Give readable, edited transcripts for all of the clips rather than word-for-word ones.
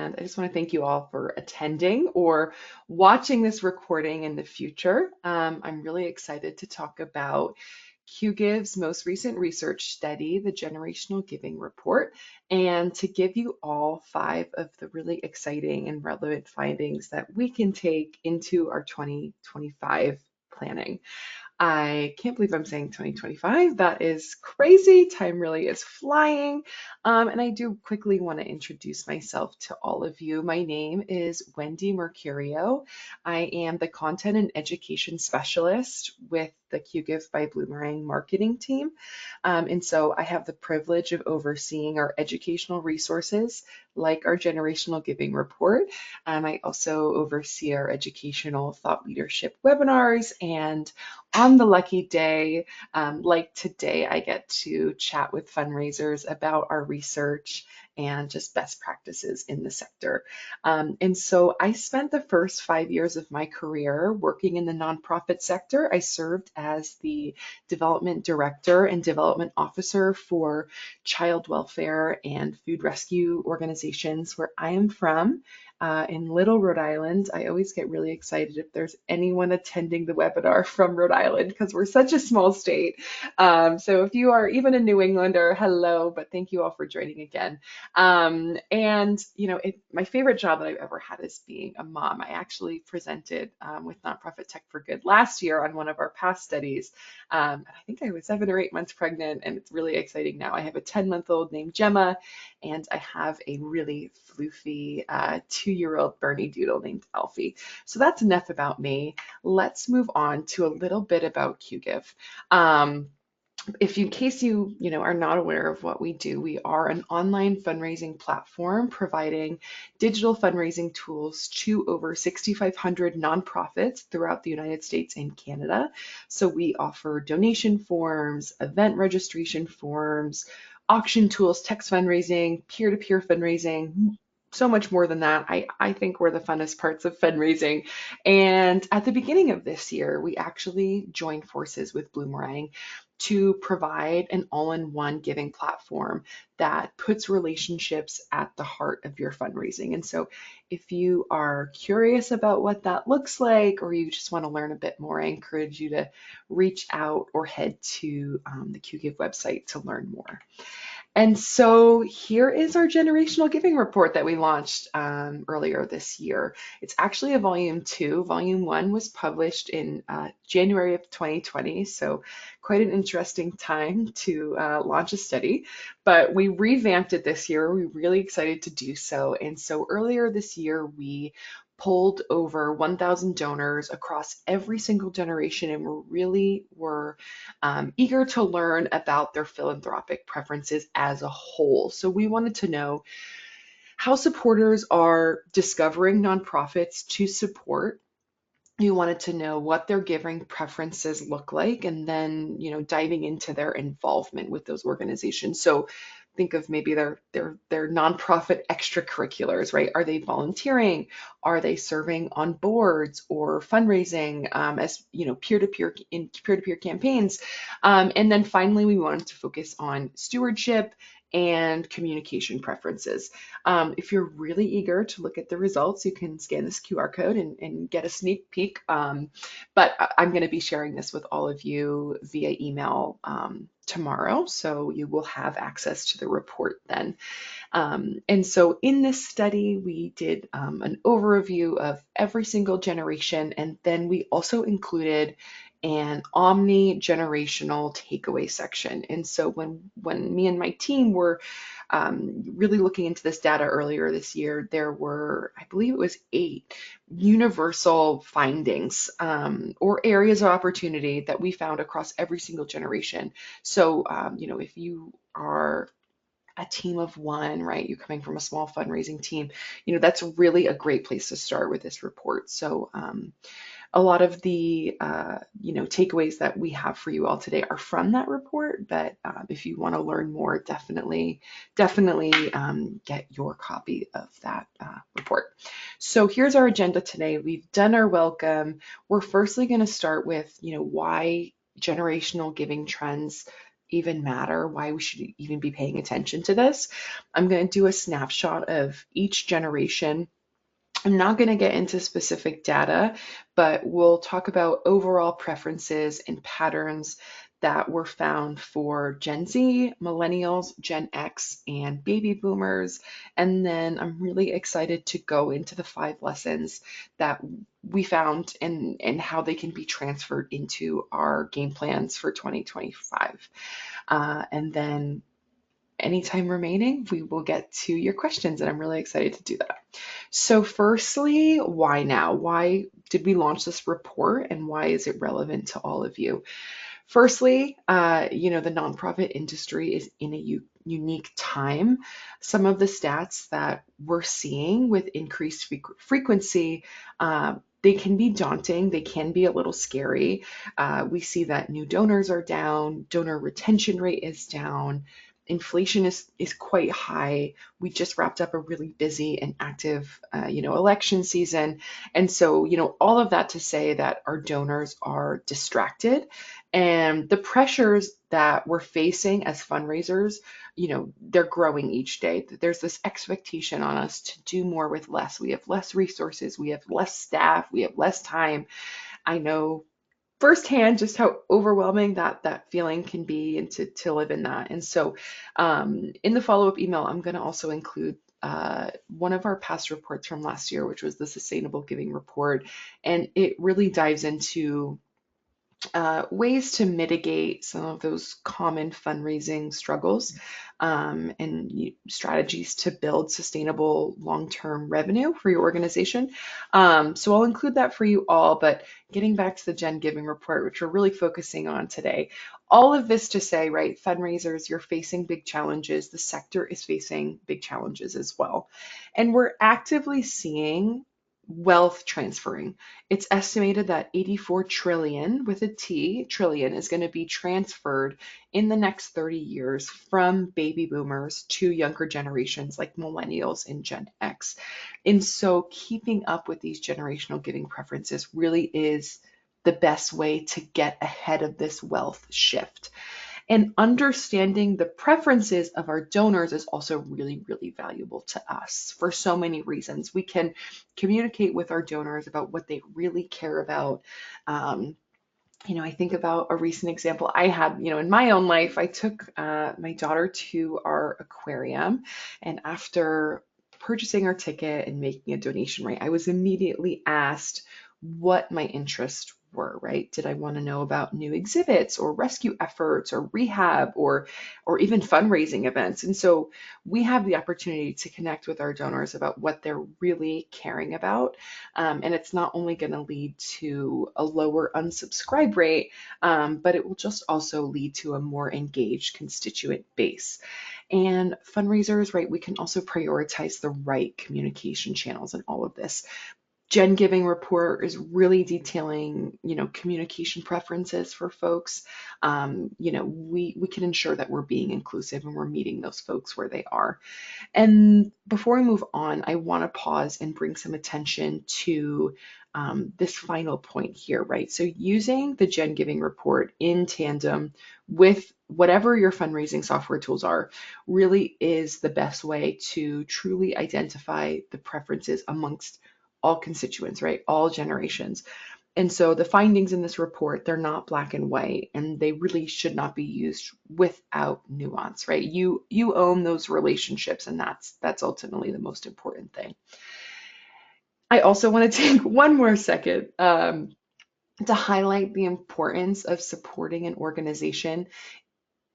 And I just want to thank you all for attending or watching this recording in the future. I'm really excited to talk about Qgiv's most recent research study, the Generational Giving Report, and to give you all 5 of the really exciting and relevant findings that we can take into our 2025 planning. I can't believe I'm saying 2025. That is crazy. Time really is flying. And I do quickly want to introduce myself to all of you. My name is Wendy Mercurio. I am the Content and Education Specialist with the Qgiv by Bloomerang marketing team. And so I have the privilege of overseeing our educational resources like our Generational Giving Report. I also oversee our educational thought leadership webinars, and on the lucky day, like today, I get to chat with fundraisers about our research and just best practices in the sector. And so I spent the first 5 years of my career working in the nonprofit sector. I served as the development director and development officer for child welfare and food rescue organizations where I am from. In Little Rhode Island. I always get really excited if there's anyone attending the webinar from Rhode Island because we're such a small state. So if you are even a New Englander, hello, but thank you all for joining again. My favorite job that I've ever had is being a mom. I actually presented with Nonprofit Tech for Good last year on one of our past studies. And I think I was 7 or 8 months pregnant, and it's really exciting now. I have a 10-month-old named Gemma, and I have a really floofy 2-year-old Bernie Doodle named Alfie. So that's enough about me. Let's move on to a little bit about Qgiv. In case you are not aware of what we do, we are an online fundraising platform providing digital fundraising tools to over 6,500 nonprofits throughout the United States and Canada. So we offer donation forms, event registration forms, auction tools, text fundraising, peer-to-peer fundraising, so much more than that. I think we're the funnest parts of fundraising. And at the beginning of this year, we actually joined forces with Bloomerang to provide an all-in-one giving platform that puts relationships at the heart of your fundraising. And so if you are curious about what that looks like, or you just want to learn a bit more, I encourage you to reach out or head to the Qgiv website to learn more. And so here is our generational giving report that we launched earlier this year. It's actually a volume 2. Volume 1 was published in January of 2020, so quite an interesting time to launch a study. But we revamped it this year. We're really excited to do so. And so earlier this year, we polled over 1,000 donors across every single generation, and we were eager to learn about their philanthropic preferences as a whole. So we wanted to know how supporters are discovering nonprofits to support. You wanted to know what their giving preferences look like, and then diving into their involvement with those organizations. So think of maybe their nonprofit extracurriculars, right? Are they volunteering? Are they serving on boards or fundraising as peer-to-peer campaigns? And then finally, we wanted to focus on stewardship and communication preferences. If you're really eager to look at the results, you can scan this QR code and get a sneak peek. But I'm going to be sharing this with all of you via email tomorrow, so you will have access to the report then. And so in this study, we did an overview of every single generation, and then we also included an omni-generational takeaway section. And so when me and my team were really looking into this data earlier this year, there were, I believe it was 8 universal findings or areas of opportunity that we found across every single generation. So, if you are a team of one, right? You're coming from a small fundraising team, that's really a great place to start with this report. So a lot of the takeaways that we have for you all today are from that report, but if you want to learn more, definitely get your copy of that report. So here's our agenda today. We've done our welcome. We're firstly going to start with why generational giving trends even matter, why we should even be paying attention to this. I'm going to do a snapshot of each generation. I'm not going to get into specific data, but we'll talk about overall preferences and patterns that were found for Gen Z, Millennials, Gen X, and baby boomers. And then I'm really excited to go into the 5 lessons that we found and how they can be transferred into our game plans for 2025. And then anytime remaining, we will get to your questions, and I'm really excited to do that. So firstly, why now? Why did we launch this report, and why is it relevant to all of you? Firstly, the nonprofit industry is in a unique time. Some of the stats that we're seeing with increased frequency, they can be daunting. They can be a little scary. We see that new donors are down, donor retention rate is down, inflation is quite high. We just wrapped up a really busy and active, election season. And so, all of that to say that our donors are distracted, and the pressures that we're facing as fundraisers, they're growing each day. There's this expectation on us to do more with less. We have less resources, we have less staff, we have less time. I know firsthand just how overwhelming that feeling can be, and to live in that. And so in the follow-up email, I'm going to also include one of our past reports from last year, which was the Sustainable Giving Report. And it really dives into ways to mitigate some of those common fundraising struggles, and strategies to build sustainable long-term revenue for your organization. So I'll include that for you all, but getting back to the Gen Giving Report, which we're really focusing on today, all of this to say, right, fundraisers, you're facing big challenges. The sector is facing big challenges as well. And we're actively seeing wealth transferring. It's estimated that 84 trillion with a T, trillion, is going to be transferred in the next 30 years from baby boomers to younger generations like millennials and Gen X. And so keeping up with these generational giving preferences really is the best way to get ahead of this wealth shift. And understanding the preferences of our donors is also really, really valuable to us for so many reasons. We can communicate with our donors about what they really care about. I think about a recent example I had, in my own life. I took my daughter to our aquarium, and after purchasing our ticket and making a donation, right, I was immediately asked what my interests were, right? Did I want to know about new exhibits or rescue efforts or rehab or even fundraising events? And so we have the opportunity to connect with our donors about what they're really caring about. And it's not only going to lead to a lower unsubscribe rate, but it will just also lead to a more engaged constituent base. And fundraisers, right, we can also prioritize the right communication channels in all of this. Gen Giving Report is really detailing, communication preferences for folks. We can ensure that we're being inclusive and we're meeting those folks where they are. And before we move on, I want to pause and bring some attention to this final point here, right? So using the Gen Giving Report in tandem with whatever your fundraising software tools are really is the best way to truly identify the preferences amongst all constituents, right? All generations. And so the findings in this report, they're not black and white, and they really should not be used without nuance, right? You own those relationships, and that's ultimately the most important thing. I also want to take one more second to highlight the importance of supporting an organization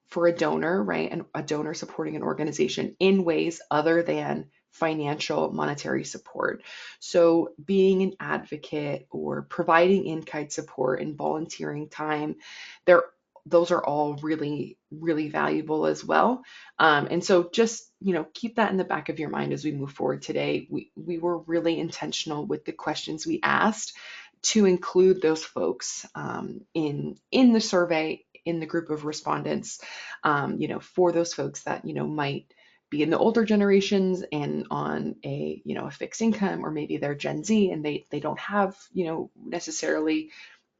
for a donor, right? And a donor supporting an organization in ways other than financial monetary support. So being an advocate or providing in-kind support and volunteering time, those are all really, really valuable as well. And so just, keep that in the back of your mind as we move forward today. We were really intentional with the questions we asked to include those folks in the survey, in the group of respondents, for those folks that, might be in the older generations and on a fixed income, or maybe they're Gen Z and they don't have, necessarily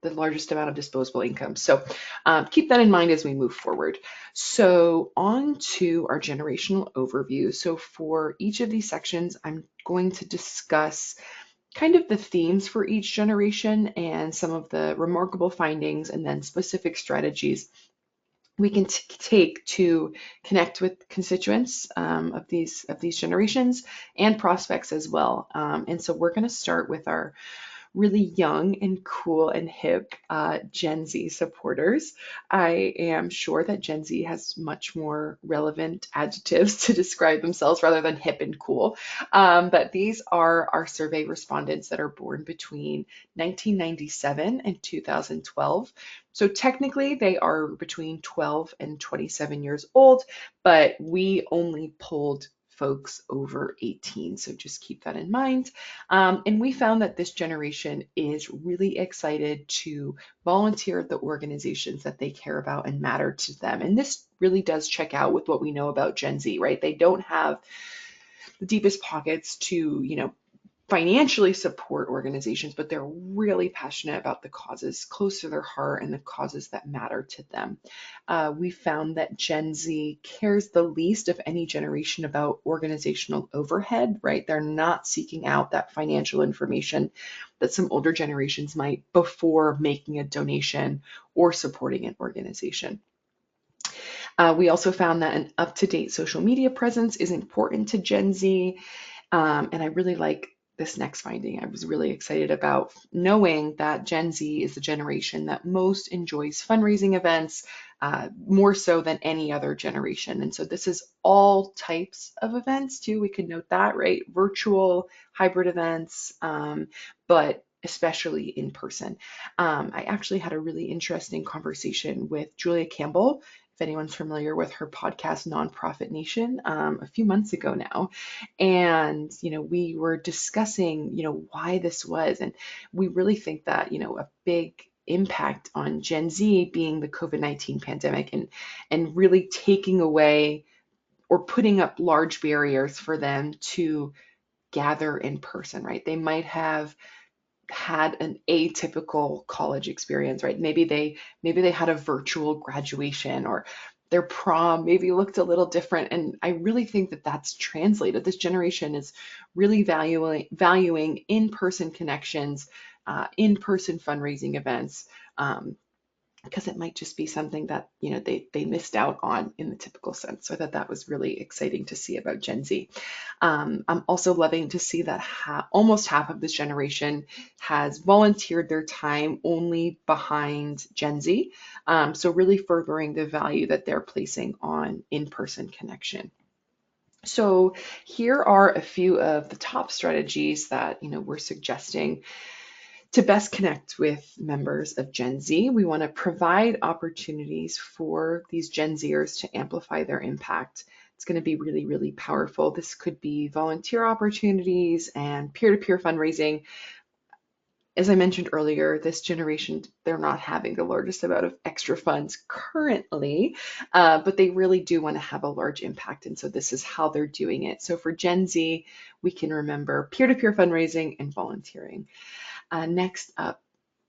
the largest amount of disposable income. So keep that in mind as we move forward. So on to our generational overview. So for each of these sections, I'm going to discuss kind of the themes for each generation and some of the remarkable findings and then specific strategies we can take to connect with constituents of these generations and prospects as well. And so we're going to start with our really young and cool and hip Gen Z supporters. I am sure that Gen Z has much more relevant adjectives to describe themselves rather than hip and cool. But these are our survey respondents that are born between 1997 and 2012. So technically they are between 12 and 27 years old, but we only polled folks over 18. So just keep that in mind. And we found that this generation is really excited to volunteer at the organizations that they care about and matter to them. And this really does check out with what we know about Gen Z, right? They don't have the deepest pockets to, financially support organizations, but they're really passionate about the causes close to their heart and the causes that matter to them. We found that Gen Z cares the least of any generation about organizational overhead, right? They're not seeking out that financial information that some older generations might before making a donation or supporting an organization. We also found that an up-to-date social media presence is important to Gen Z. And I really like this next finding. I was really excited about knowing that Gen Z is the generation that most enjoys fundraising events, more so than any other generation. And so this is all types of events too. We can note that, right? Virtual, hybrid events, but especially in person. I actually had a really interesting conversation with Julia Campbell, if anyone's familiar with her podcast, Nonprofit Nation, a few months ago now. And, we were discussing, why this was. And we really think that, a big impact on Gen Z being the COVID-19 pandemic and really taking away or putting up large barriers for them to gather in person, right? They might have had an atypical college experience, right? Maybe they had a virtual graduation, or their prom maybe looked a little different. And I really think that that's translated. This generation is really valuing in-person connections, in-person fundraising events, because it might just be something that they missed out on in the typical sense. So I thought that was really exciting to see about Gen Z. I'm also loving to see that almost half of this generation has volunteered their time only behind Gen Z. So really furthering the value that they're placing on in-person connection. So here are a few of the top strategies that we're suggesting to best connect with members of Gen Z. We want to provide opportunities for these Gen Zers to amplify their impact. It's going to be really, really powerful. This could be volunteer opportunities and peer-to-peer fundraising. As I mentioned earlier, this generation, they're not having the largest amount of extra funds currently, but they really do want to have a large impact. And so this is how they're doing it. So for Gen Z, we can remember peer-to-peer fundraising and volunteering. Next up,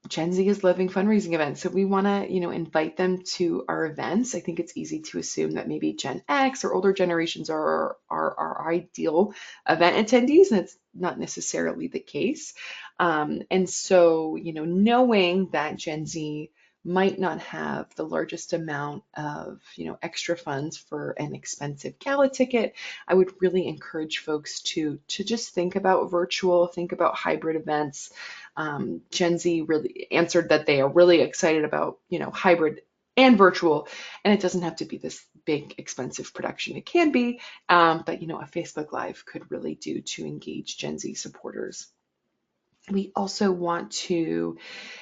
Gen Z is loving fundraising events. So we want to, invite them to our events. I think it's easy to assume that maybe Gen X or older generations are our ideal event attendees, and it's not necessarily the case. And so, knowing that Gen Z might not have the largest amount of, extra funds for an expensive gala ticket, I would really encourage folks to just think about virtual, think about hybrid events. Gen Z really answered that they are really excited about, hybrid and virtual, and it doesn't have to be this big, expensive production. It can be, but, a Facebook Live could really do to engage Gen Z supporters. We also want to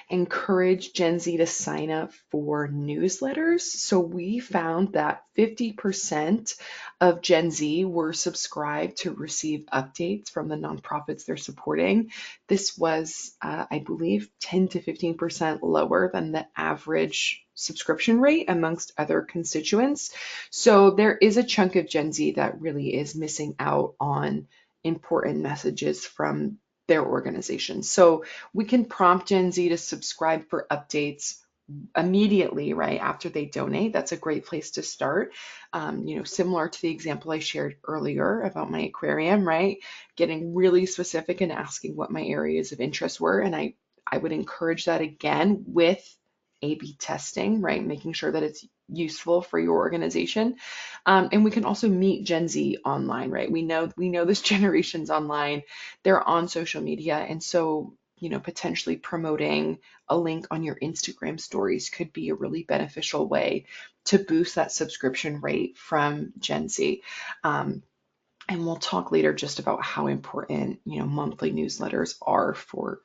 encourage Gen Z to sign up for newsletters. So we found that 50% of Gen Z were subscribed to receive updates from the nonprofits they're supporting. This was, I believe, 10 to 15% lower than the average subscription rate amongst other constituents. So there is a chunk of Gen Z that really is missing out on important messages from their organization. So we can prompt Gen Z to subscribe for updates immediately, right after they donate. That's a great place to start. Similar to the example I shared earlier about my aquarium, right? Getting really specific and asking what my areas of interest were. And I would encourage that again with A/B testing, right? Making sure that it's useful for your organization. And we can also meet Gen Z online, right? We know this generation's online. They're on social media. And so, potentially promoting a link on your Instagram stories could be a really beneficial way to boost that subscription rate from Gen Z. And we'll talk later just about how important, monthly newsletters are for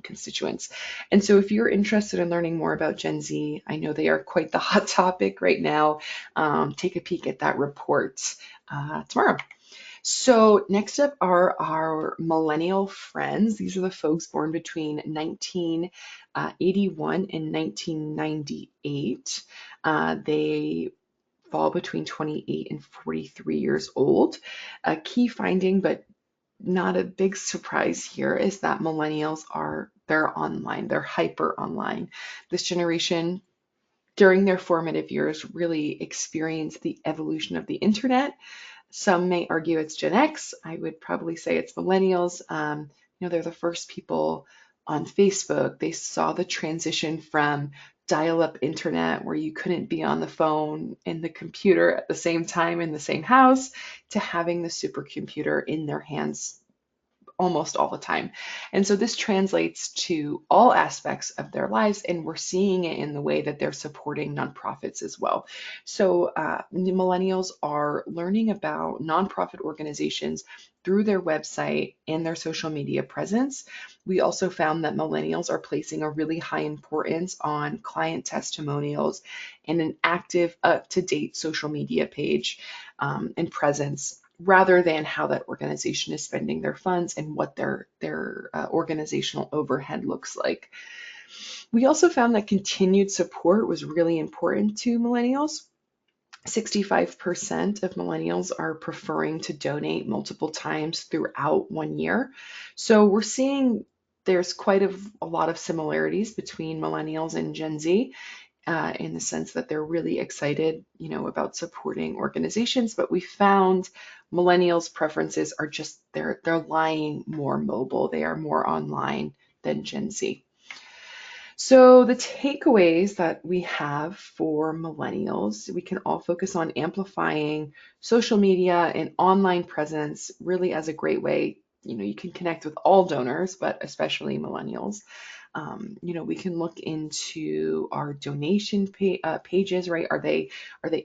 constituents. And so if you're interested in learning more about Gen Z, I know they are quite the hot topic right now. Take a peek at that report tomorrow. So next up are our millennial friends. These are the folks born between 1981 and 1998. They fall between 28 and 43 years old. A key finding, but not a big surprise here, is that millennials they're online, they're hyper online. This generation, during their formative years, really experienced the evolution of the internet. Some may argue it's Gen X. I would probably say it's millennials. They're the first people on Facebook. They saw the transition from dial-up internet, where you couldn't be on the phone and the computer at the same time in the same house, to having the supercomputer in their hands almost all the time. And so this translates to all aspects of their lives, and we're seeing it in the way that they're supporting nonprofits as well. So millennials are learning about nonprofit organizations through their website and their social media presence. We also found that millennials are placing a really high importance on client testimonials and an active, up-to-date social media page and presence, rather than how that organization is spending their funds and what their organizational overhead looks like. We also found that continued support was really important to millennials. 65% of millennials are preferring to donate multiple times throughout 1 year. So we're seeing there's quite a lot of similarities between millennials and Gen Z, in the sense that they're really excited, about supporting organizations. But we found millennials' preferences are just they're lying more mobile. They are more online than Gen Z. So the takeaways that we have for millennials, we can all focus on amplifying social media and online presence really as a great way. You can connect with all donors, but especially millennials. We can look into our donation pages, right? Are they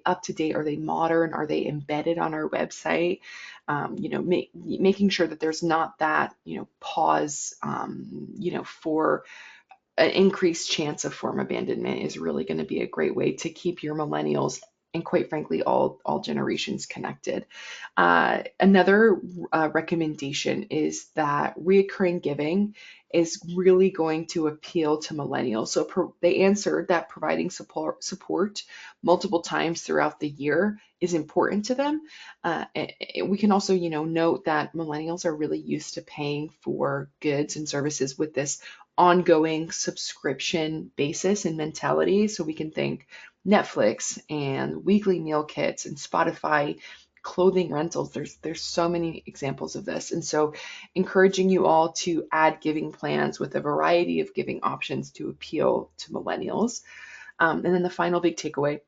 up to date? Are they modern? Are they embedded on our website? Making sure that there's not that pause, for an increased chance of form abandonment is really going to be a great way to keep your millennials, and quite frankly, all generations connected. Another recommendation is that reoccurring giving is really going to appeal to millennials. So they answered that providing support multiple times throughout the year is important to them. We can also, note that millennials are really used to paying for goods and services with this ongoing subscription basis and mentality. So we can think Netflix and weekly meal kits and Spotify, clothing rentals. There's so many examples of this. And so encouraging you all to add giving plans with a variety of giving options to appeal to millennials. And then the final big takeaway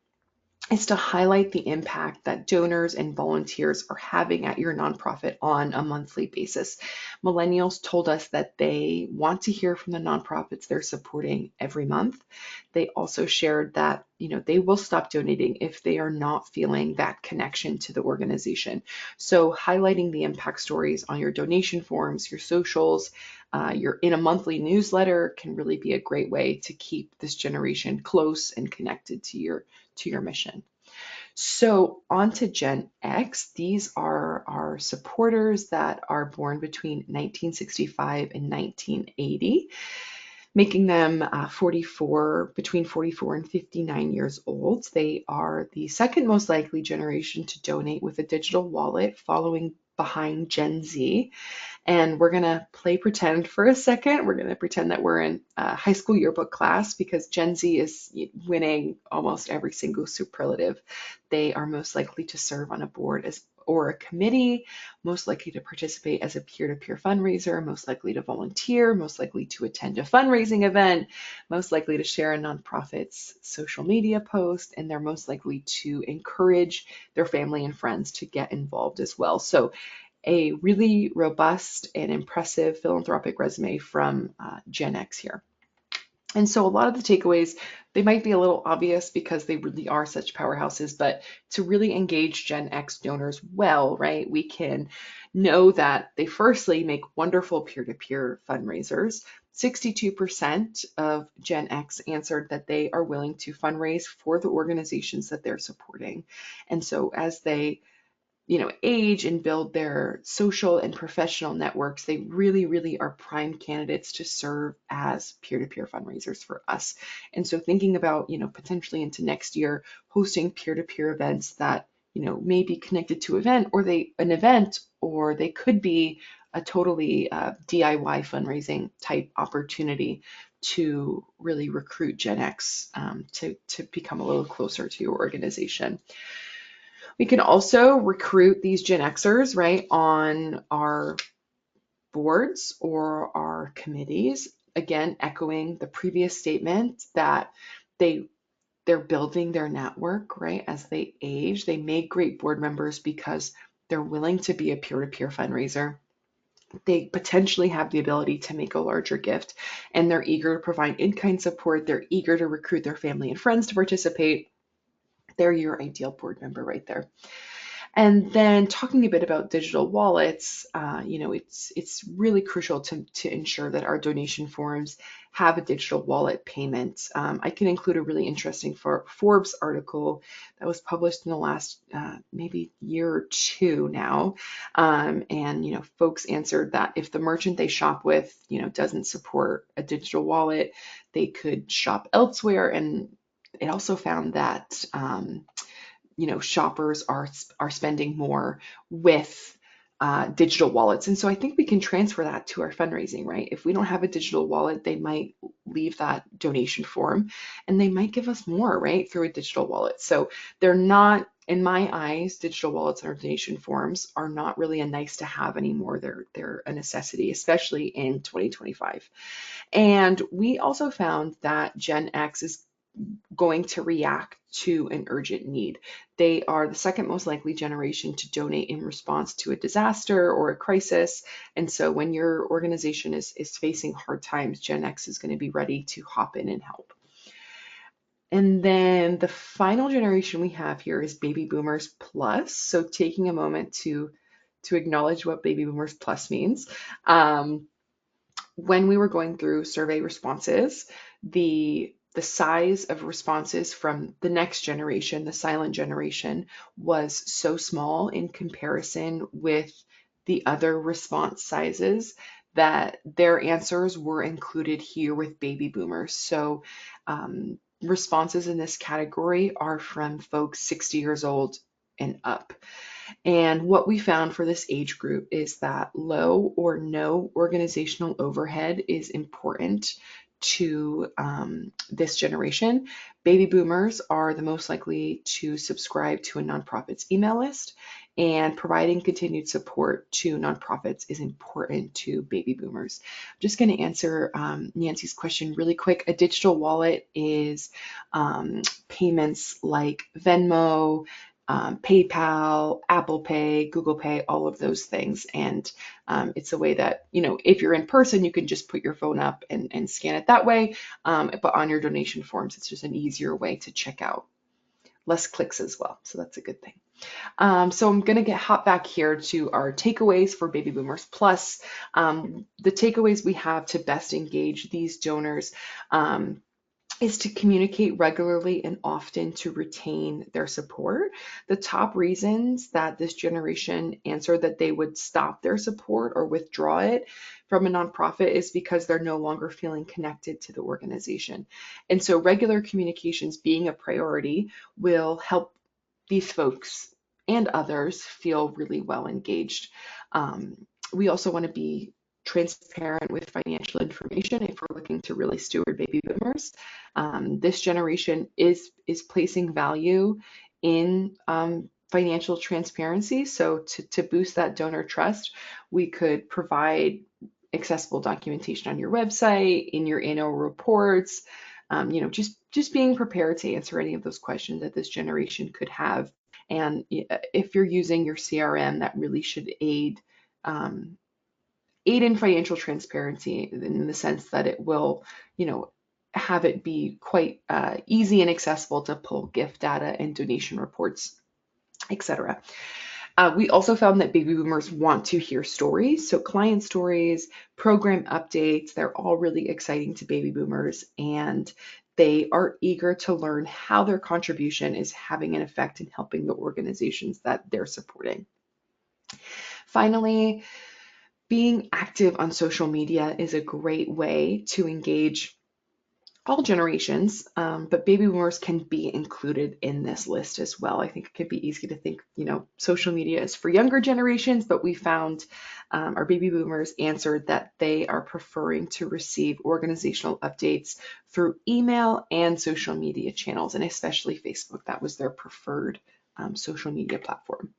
is to highlight the impact that donors and volunteers are having at your nonprofit on a monthly basis. Millennials told us that they want to hear from the nonprofits they're supporting every month. They also shared that, they will stop donating if they are not feeling that connection to the organization. So highlighting the impact stories on your donation forms, your socials, you're in a monthly newsletter can really be a great way to keep this generation close and connected to your mission. So on to Gen X. These are our supporters that are born between 1965 and 1980, making them between 44 and 59 years old. They are the second most likely generation to donate with a digital wallet, following behind Gen Z. And we're going to play pretend for a second. We're going to pretend that we're in a high school yearbook class because Gen Z is winning almost every single superlative. They are most likely to serve on a board or a committee, most likely to participate as a peer-to-peer fundraiser, most likely to volunteer, most likely to attend a fundraising event, most likely to share a nonprofit's social media post, and they're most likely to encourage their family and friends to get involved as well. So a really robust and impressive philanthropic resume from Gen X here. And so a lot of the takeaways, they might be a little obvious because they really are such powerhouses, but to really engage Gen X donors well, right, we can know that they firstly make wonderful peer-to-peer fundraisers. 62% of Gen X answered that they are willing to fundraise for the organizations that they're supporting. And so as they age and build their social and professional networks, they really, really are prime candidates to serve as peer-to-peer fundraisers for us. And so thinking about, potentially into next year, hosting peer-to-peer events that, may be connected to an event, or they could be a totally DIY fundraising type opportunity to really recruit Gen X to become a little closer to your organization. We can also recruit these Gen Xers, right, on our boards or our committees. Again, echoing the previous statement that they're building their network, right, as they age. They make great board members because they're willing to be a peer-to-peer fundraiser. They potentially have the ability to make a larger gift, and they're eager to provide in-kind support. They're eager to recruit their family and friends to participate. They're your ideal board member right there. And then talking a bit about digital wallets, it's really crucial to ensure that our donation forms have a digital wallet payment. I can include a really interesting Forbes article that was published in the last maybe year or two now. And folks answered that if the merchant they shop with, doesn't support a digital wallet, they could shop elsewhere. And it also found that shoppers are spending more with digital wallets. And so I think we can transfer that to our fundraising, right? If we don't have a digital wallet, they might leave that donation form and they might give us more, right, through a digital wallet. So they're not, in my eyes, digital wallets and our donation forms are not really a nice to have anymore. They're a necessity, especially in 2025. And we also found that Gen X is going to react to an urgent need. They are the second most likely generation to donate in response to a disaster or a crisis. And so when your organization is facing hard times, Gen X is going to be ready to hop in and help. And then the final generation we have here is Baby Boomers Plus. So taking a moment to acknowledge what Baby Boomers Plus means. When we were going through survey responses, the size of responses from the next generation, the silent generation, was so small in comparison with the other response sizes that their answers were included here with baby boomers. So responses in this category are from folks 60 years old and up. And what we found for this age group is that low or no organizational overhead is important to this generation. Baby boomers are the most likely to subscribe to a nonprofit's email list, and providing continued support to nonprofits is important to baby boomers. I'm just going to answer Nancy's question really quick. A digital wallet is payments like Venmo, PayPal, Apple Pay, Google Pay, all of those things. And it's a way that, if you're in person, you can just put your phone up and scan it that way. But on your donation forms, it's just an easier way to check out. Less clicks as well. So that's a good thing. So I'm going to hop back here to our takeaways for Baby Boomers Plus. The takeaways we have to best engage these donors is to communicate regularly and often to retain their support. The top reasons that this generation answered that they would stop their support or withdraw it from a nonprofit is because they're no longer feeling connected to the organization. And so regular communications being a priority will help these folks and others feel really well engaged. We also want to be transparent with financial information if we're looking to really steward baby boomers. This generation is placing value in financial transparency. So to boost that donor trust, we could provide accessible documentation on your website, in your annual reports, just being prepared to answer any of those questions that this generation could have. And if you're using your CRM, that really should aid in financial transparency in the sense that it will, have it be quite easy and accessible to pull gift data and donation reports, etc. We also found that baby boomers want to hear stories. So client stories, program updates, they're all really exciting to baby boomers, and they are eager to learn how their contribution is having an effect in helping the organizations that they're supporting. Finally, being active on social media is a great way to engage all generations, but baby boomers can be included in this list as well. I think it could be easy to think, social media is for younger generations, but we found our baby boomers answered that they are preferring to receive organizational updates through email and social media channels, and especially Facebook. That was their preferred social media platform.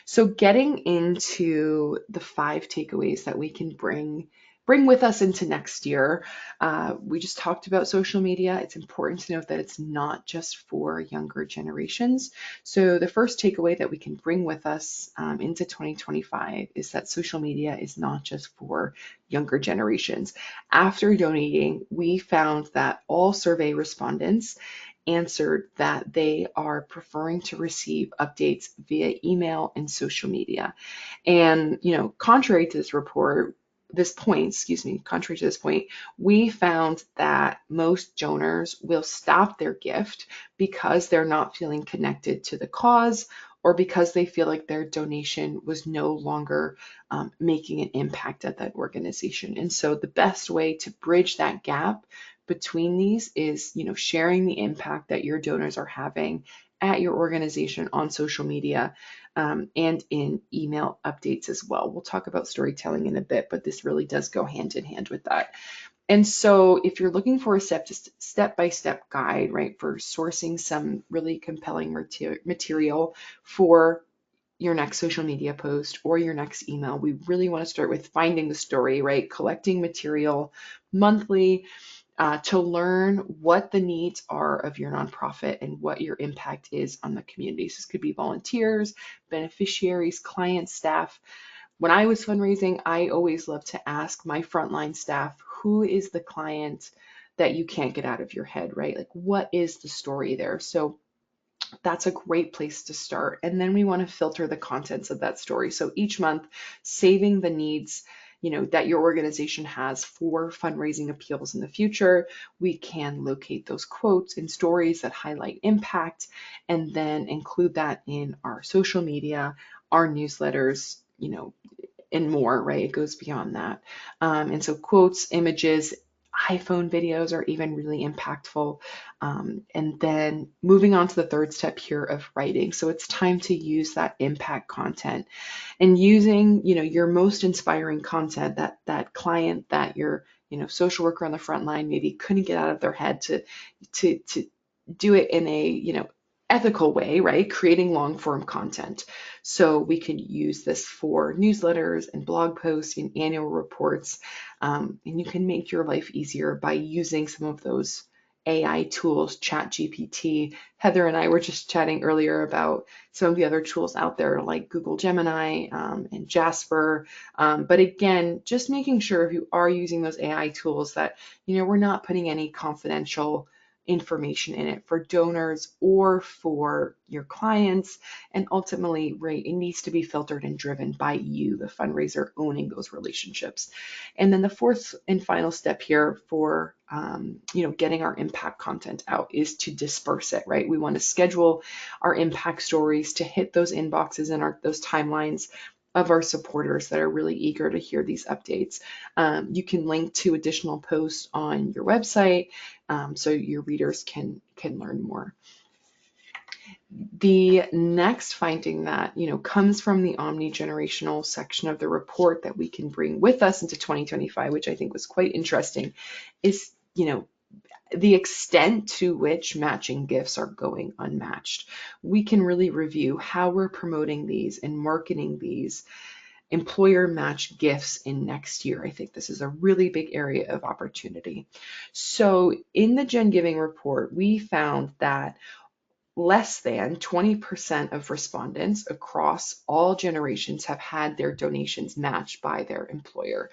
So getting into the 5 takeaways that we can bring with us into next year. We just talked about social media. It's important to note that it's not just for younger generations. So the first takeaway that we can bring with us into 2025 is that social media is not just for younger generations. After donating, we found that all survey respondents answered that they are preferring to receive updates via email and social media. And, contrary to this point, we found that most donors will stop their gift because they're not feeling connected to the cause, or because they feel like their donation was no longer making an impact at that organization. And so the best way to bridge that gap between these is, sharing the impact that your donors are having at your organization on social media, and in email updates as well. We'll talk about storytelling in a bit, but this really does go hand in hand with that. And so if you're looking for a step-by-step guide, right, for sourcing some really compelling material for your next social media post or your next email, we really want to start with finding the story, right? Collecting material monthly to learn what the needs are of your nonprofit and what your impact is on the community. So this could be volunteers, beneficiaries, clients, staff. When I was fundraising, I always loved to ask my frontline staff, who is the client that you can't get out of your head, right? Like, what is the story there? So that's a great place to start. And then we want to filter the contents of that story. So each month, saving the needs that your organization has for fundraising appeals in the future, we can locate those quotes and stories that highlight impact, and then include that in our social media, our newsletters, and more, right? It goes beyond that. And so quotes, images, iPhone videos are even really impactful. And then moving on to the third step here of writing. So it's time to use that impact content, and using, your most inspiring content, that client that your, social worker on the front line maybe couldn't get out of their head to do it in a, ethical way, right? Creating long form content. So we could use this for newsletters and blog posts and annual reports. And you can make your life easier by using some of those AI tools, ChatGPT. Heather and I were just chatting earlier about some of the other tools out there like Google Gemini and Jasper. But again, just making sure if you are using those AI tools that, we're not putting any confidential information in it for donors or for your clients. And ultimately, right, it needs to be filtered and driven by you, the fundraiser, owning those relationships. And then the fourth and final step here for getting our impact content out is to disperse it, right? We want to schedule our impact stories to hit those inboxes and those timelines of our supporters that are really eager to hear these updates. You can link to additional posts on your website so your readers can learn more. The next finding that, comes from the omni-generational section of the report that we can bring with us into 2025, which I think was quite interesting, is, the extent to which matching gifts are going unmatched. We can really review how we're promoting these and marketing these employer match gifts in next year. I think this is a really big area of opportunity. So in the Gen Giving report, we found that less than 20% of respondents across all generations have had their donations matched by their employer.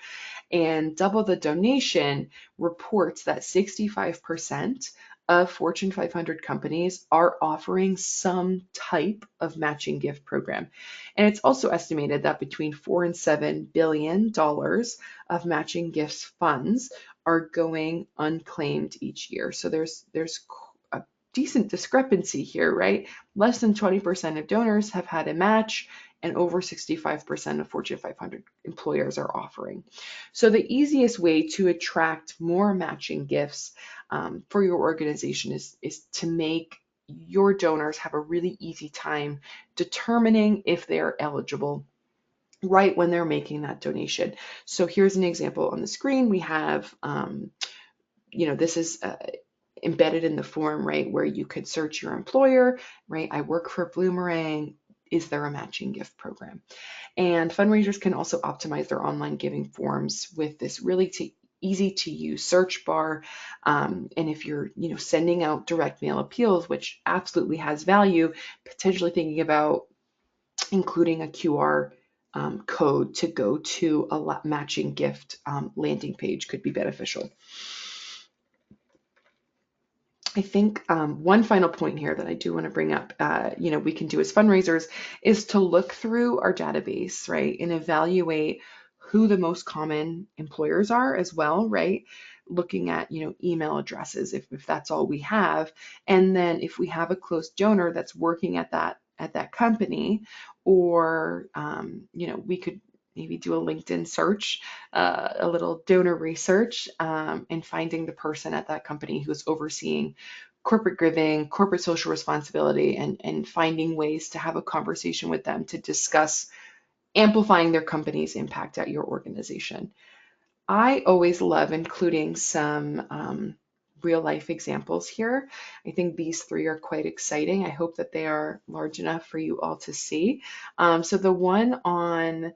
And Double the Donation reports that 65% of Fortune 500 companies are offering some type of matching gift program. And it's also estimated that between $4 and $7 billion of matching gifts funds are going unclaimed each year. So there's a decent discrepancy here, right? Less than 20% of donors have had a match, and over 65% of Fortune 500 employers are offering. So the easiest way to attract more matching gifts for your organization is to make your donors have a really easy time determining if they are eligible right when they're making that donation. So here's an example on the screen. We have, this is embedded in the form, right, where you could search your employer, right? I work for Bloomerang. Is there a matching gift program? And fundraisers can also optimize their online giving forms with this really easy to use search bar. And if you're, sending out direct mail appeals, which absolutely has value, potentially thinking about including a QR code to go to a matching gift landing page could be beneficial. I think one final point here that I do want to bring up, we can do as fundraisers is to look through our database, right, and evaluate who the most common employers are as well, right? Looking at, email addresses, if that's all we have. And then if we have a close donor that's working at that company, or, we could maybe do a LinkedIn search, a little donor research, and finding the person at that company who's overseeing corporate giving, corporate social responsibility, and finding ways to have a conversation with them to discuss amplifying their company's impact at your organization. I always love including some real life examples here. I think these three are quite exciting. I hope that they are large enough for you all to see. So the one on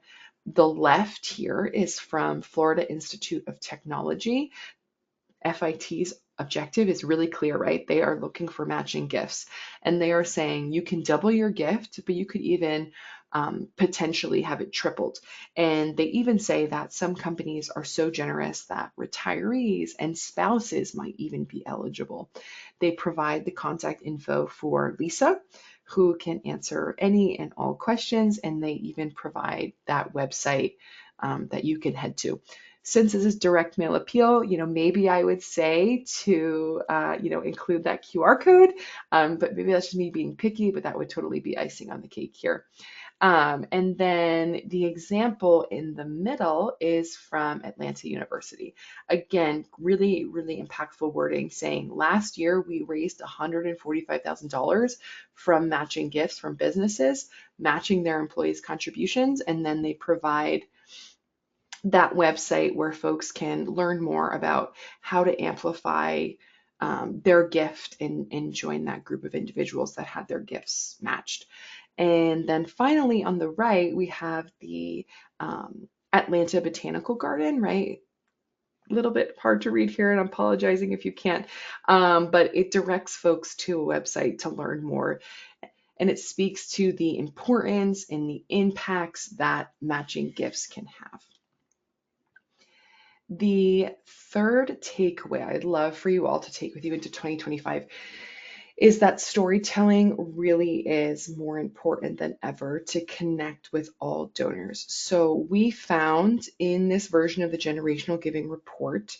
the left here is from Florida Institute of Technology. FIT's objective is really clear, right? They are looking for matching gifts, and they are saying you can double your gift, but you could even potentially have it tripled. And they even say that some companies are so generous that retirees and spouses might even be eligible. They provide the contact info for Lisa, who can answer any and all questions, and they even provide that website that you can head to. Since this is direct mail appeal, maybe I would say to, include that QR code, but maybe that's just me being picky, but that would totally be icing on the cake here. And then the example in the middle is from Atlanta University. Again, really, really impactful wording saying last year we raised $145,000 from matching gifts from businesses, matching their employees' contributions, and then they provide that website where folks can learn more about how to amplify their gift and join that group of individuals that had their gifts matched. And then finally on the right, we have the Atlanta Botanical Garden, right? A little bit hard to read here, and I'm apologizing if you can't, but it directs folks to a website to learn more. And it speaks to the importance and the impacts that matching gifts can have. The third takeaway I'd love for you all to take with you into 2025 is that storytelling really is more important than ever to connect with all donors. So we found in this version of the Generational Giving Report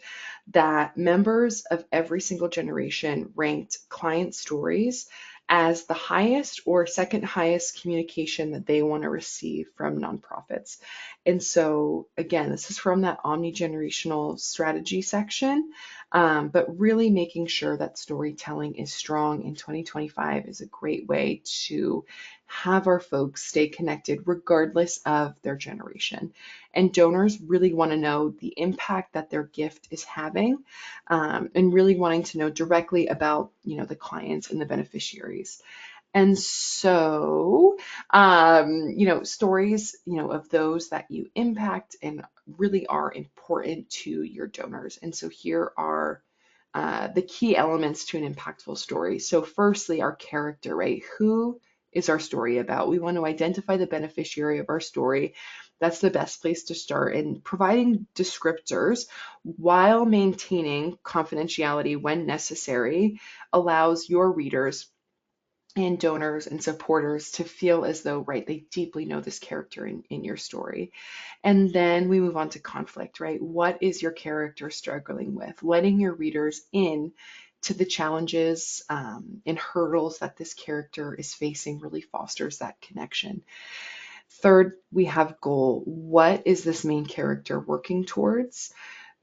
that members of every single generation ranked client stories as the highest or second highest communication that they want to receive from nonprofits. And so, again, this is from that omni-generational strategy section, but really making sure that storytelling is strong in 2025 is a great way to have our folks stay connected regardless of their generation. And donors really want to know the impact that their gift is having, and really wanting to know directly about, the clients and the beneficiaries. And so, stories, of those that you impact and really are important to your donors. And so here are the key elements to an impactful story. So firstly, our character, right? Who is our story about? We want to identify the beneficiary of our story. That's the best place to start. And providing descriptors while maintaining confidentiality when necessary allows your readers and donors and supporters to feel as though, right, they deeply know this character in your story. And then we move on to conflict, right? What is your character struggling with? Letting your readers in to the challenges and hurdles that this character is facing really fosters that connection. Third, we have goal. What is this main character working towards?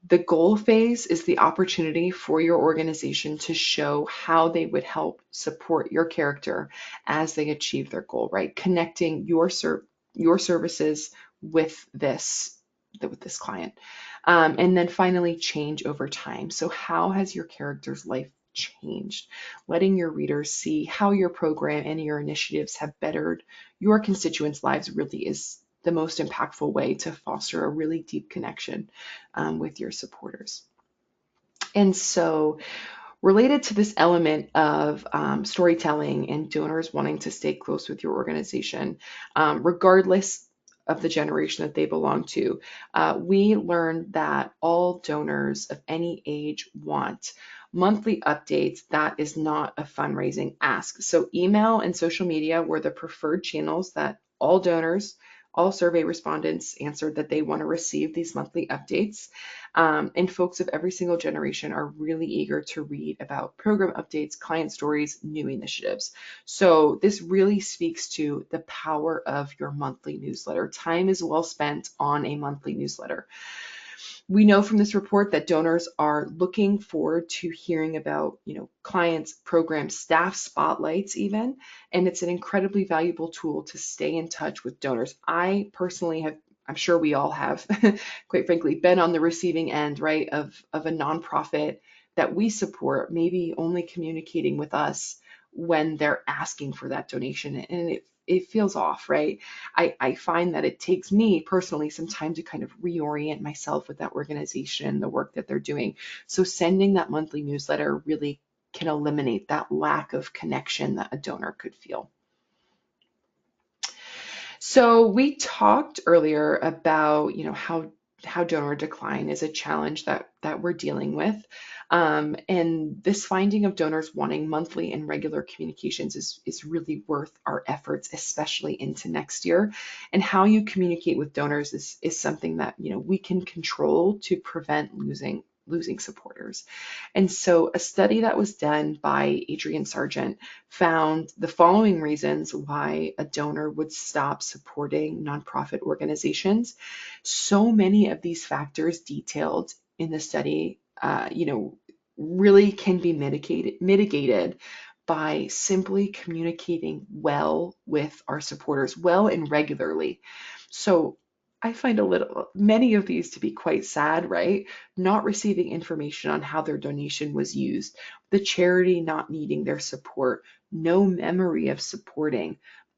The goal phase is the opportunity for your organization to show how they would help support your character as they achieve their goal, right? Connecting your services with this client. And then finally, change over time. So how has your character's life changed? Letting your readers see how your program and your initiatives have bettered your constituents' lives really is the most impactful way to foster a really deep connection with your supporters. And so, related to this element of storytelling and donors wanting to stay close with your organization, regardless of the generation that they belong to, we learned that all donors of any age want monthly updates. That is not a fundraising ask. So email and social media were the preferred channels that all donors, all survey respondents answered that they want to receive these monthly updates. And folks of every single generation are really eager to read about program updates, client stories, new initiatives. So this really speaks to the power of your monthly newsletter. Time is well spent on a monthly newsletter. We know from this report that donors are looking forward to hearing about, clients, programs, staff spotlights even, and it's an incredibly valuable tool to stay in touch with donors. I personally have, I'm sure we all have, quite frankly, been on the receiving end, right, of a nonprofit that we support, maybe only communicating with us when they're asking for that donation, and it feels off, right? I find that it takes me personally some time to kind of reorient myself with that organization, the work that they're doing. So sending that monthly newsletter really can eliminate that lack of connection that a donor could feel. So we talked earlier about, how donor decline is a challenge that we're dealing with. And this finding of donors wanting monthly and regular communications is really worth our efforts, especially into next year. And how you communicate with donors is something that, we can control to prevent losing supporters. And so a study that was done by Adrian Sargent found the following reasons why a donor would stop supporting nonprofit organizations. So many of these factors detailed in the study, really can be mitigated by simply communicating well with our supporters, well and regularly. So I find many of these to be quite sad, right? Not receiving information on how their donation was used, the charity not needing their support, no memory of supporting,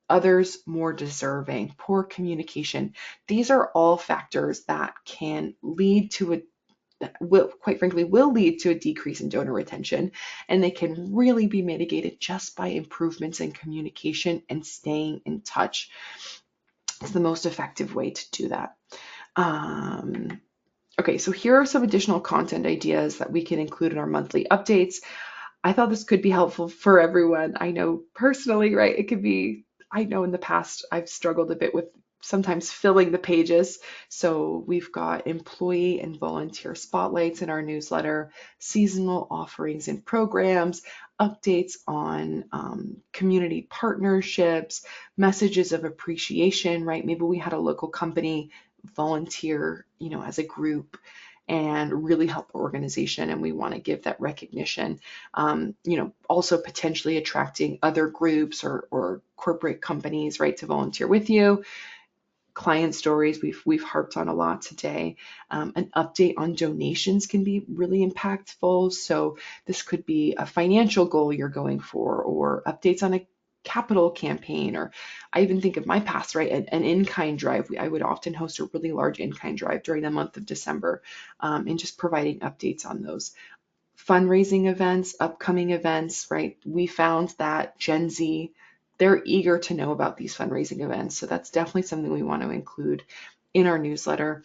others more deserving, poor communication. These are all factors that can lead to quite frankly, will lead to a decrease in donor retention, and they can really be mitigated just by improvements in communication and staying in touch. It's the most effective way to do that. Okay, so here are some additional content ideas that we can include in our monthly updates. I thought this could be helpful for everyone. I know personally, right, it could be, I know in the past I've struggled a bit with sometimes filling the pages. So we've got employee and volunteer spotlights in our newsletter, seasonal offerings and programs, updates on community partnerships, messages of appreciation, right? Maybe we had a local company volunteer, as a group and really help our organization, and we want to give that recognition. Also potentially attracting other groups or corporate companies, right, to volunteer with you. Client stories we've harped on a lot today. An update on donations can be really impactful. So this could be a financial goal you're going for, or updates on a capital campaign, or I even think of my past, right, an in-kind drive. I would often host a really large in-kind drive during the month of December, and just providing updates on those fundraising events, upcoming events, right? We found that Gen Z, they're eager to know about these fundraising events. So that's definitely something we want to include in our newsletter.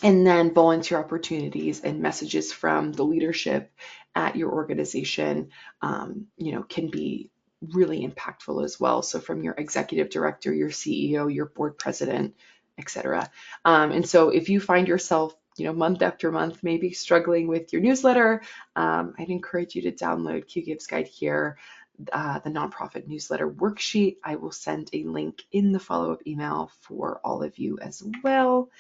And then volunteer opportunities and messages from the leadership at your organization, can be really impactful as well. So from your executive director, your CEO, your board president, etc. And so if you find yourself, month after month, maybe struggling with your newsletter, I'd encourage you to download Qgiv's guide here, the nonprofit newsletter worksheet. I will send a link in the follow-up email for all of you as well.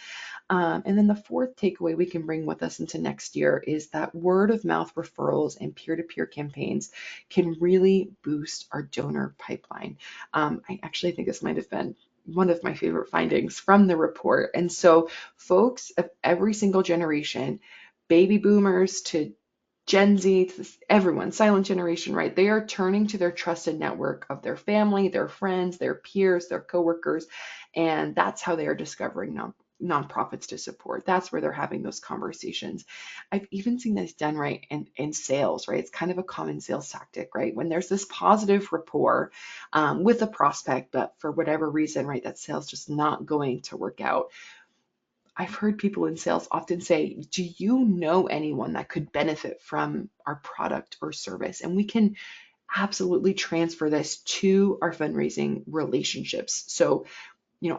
And then the fourth takeaway we can bring with us into next year is that word of mouth referrals and peer-to-peer campaigns can really boost our donor pipeline. I actually think this might have been one of my favorite findings from the report. And so folks of every single generation, baby boomers to Gen Z, to everyone, silent generation, right? They are turning to their trusted network of their family, their friends, their peers, their coworkers, and that's how they are discovering nonprofits to support. That's where they're having those conversations. I've even seen this done right in sales, right? It's kind of a common sales tactic, right? When there's this positive rapport with a prospect, but for whatever reason, right, that sale's just not going to work out. I've heard people in sales often say, do you know anyone that could benefit from our product or service? And we can absolutely transfer this to our fundraising relationships. So,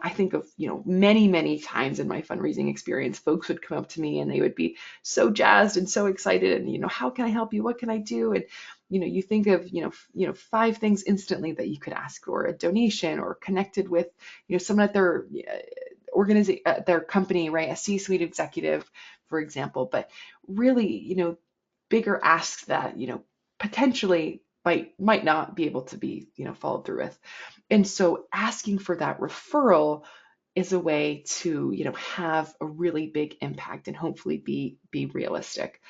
I think of, many, many times in my fundraising experience, folks would come up to me and they would be so jazzed and so excited and, how can I help you? What can I do? And, you think of, 5 things instantly that you could ask for: a donation, or connected with, someone at their organization, their company, right? A C-suite executive, for example. But really, bigger asks that, potentially might not be able to be, followed through with. And so asking for that referral is a way to, have a really big impact and hopefully be realistic.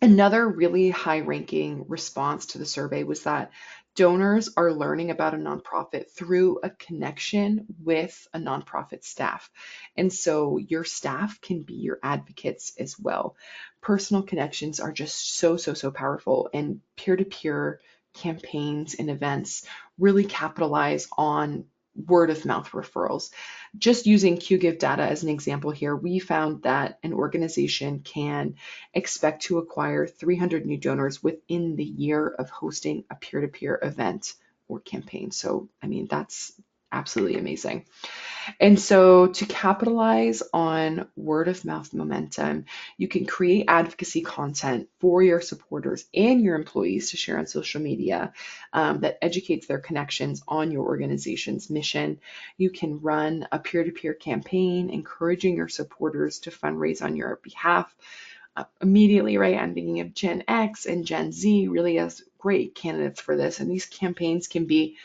Another really high-ranking response to the survey was that donors are learning about a nonprofit through a connection with a nonprofit staff. And so your staff can be your advocates as well. Personal connections are just so, so, so powerful, and peer-to-peer campaigns and events really capitalize on word of mouth referrals. Just using Qgiv data as an example here, we found that an organization can expect to acquire 300 new donors within the year of hosting a peer-to-peer event or campaign. So, that's absolutely amazing. And so to capitalize on word of mouth momentum, you can create advocacy content for your supporters and your employees to share on social media that educates their connections on your organization's mission. You can run a peer-to-peer campaign encouraging your supporters to fundraise on your behalf. Immediately, right, I'm thinking of Gen X and Gen Z really as great candidates for this. And these campaigns can be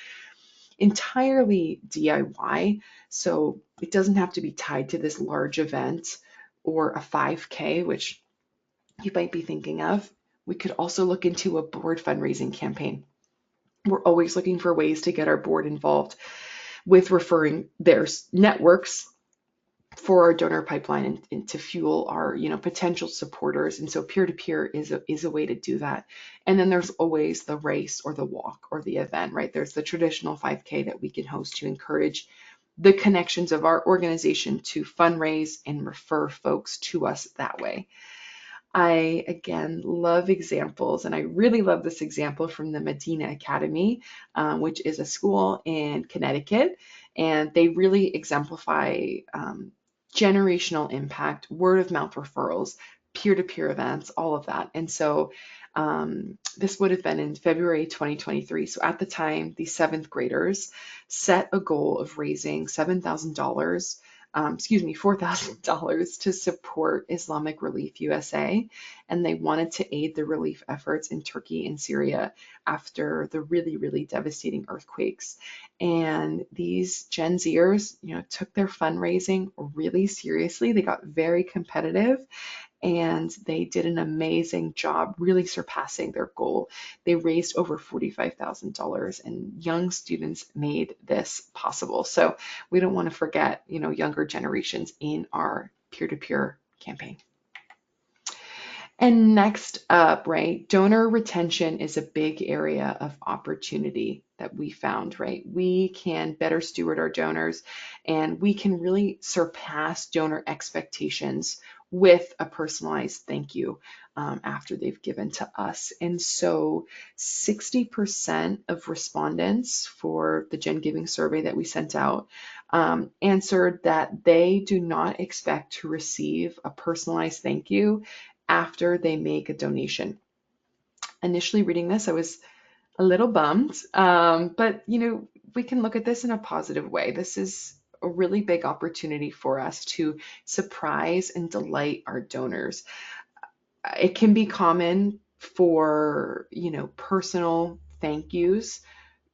entirely DIY, so it doesn't have to be tied to this large event or a 5K, which you might be thinking of. We could also look into a board fundraising campaign. We're always looking for ways to get our board involved with referring their networks for our donor pipeline and to fuel our potential supporters. And so peer-to-peer is a way to do that. And then there's always the race or the walk or the event, right? There's the traditional 5K that we can host to encourage the connections of our organization to fundraise and refer folks to us that way. I, again, love examples, and I really love this example from the Medina Academy, which is a school in Connecticut. And they really exemplify generational impact, word of mouth referrals, peer-to-peer events, all of that. And so this would have been in February 2023. So at the time, the seventh graders set a goal of raising $7,000, $4,000 to support Islamic Relief USA. And they wanted to aid the relief efforts in Turkey and Syria after the really, really devastating earthquakes. And these Gen Zers, took their fundraising really seriously. They got very competitive and they did an amazing job, really surpassing their goal. They raised over $45,000, and young students made this possible. So we don't want to forget, younger generations in our peer-to-peer campaign. And next up, right, donor retention is a big area of opportunity that we found, right? We can better steward our donors and we can really surpass donor expectations with a personalized thank you after they've given to us. And so 60% of respondents for the Gen Giving survey that we sent out answered that they do not expect to receive a personalized thank you after they make a donation. Initially reading this, I was a little bummed, but we can look at this in a positive way. This is a really big opportunity for us to surprise and delight our donors. It can be common for, personal thank yous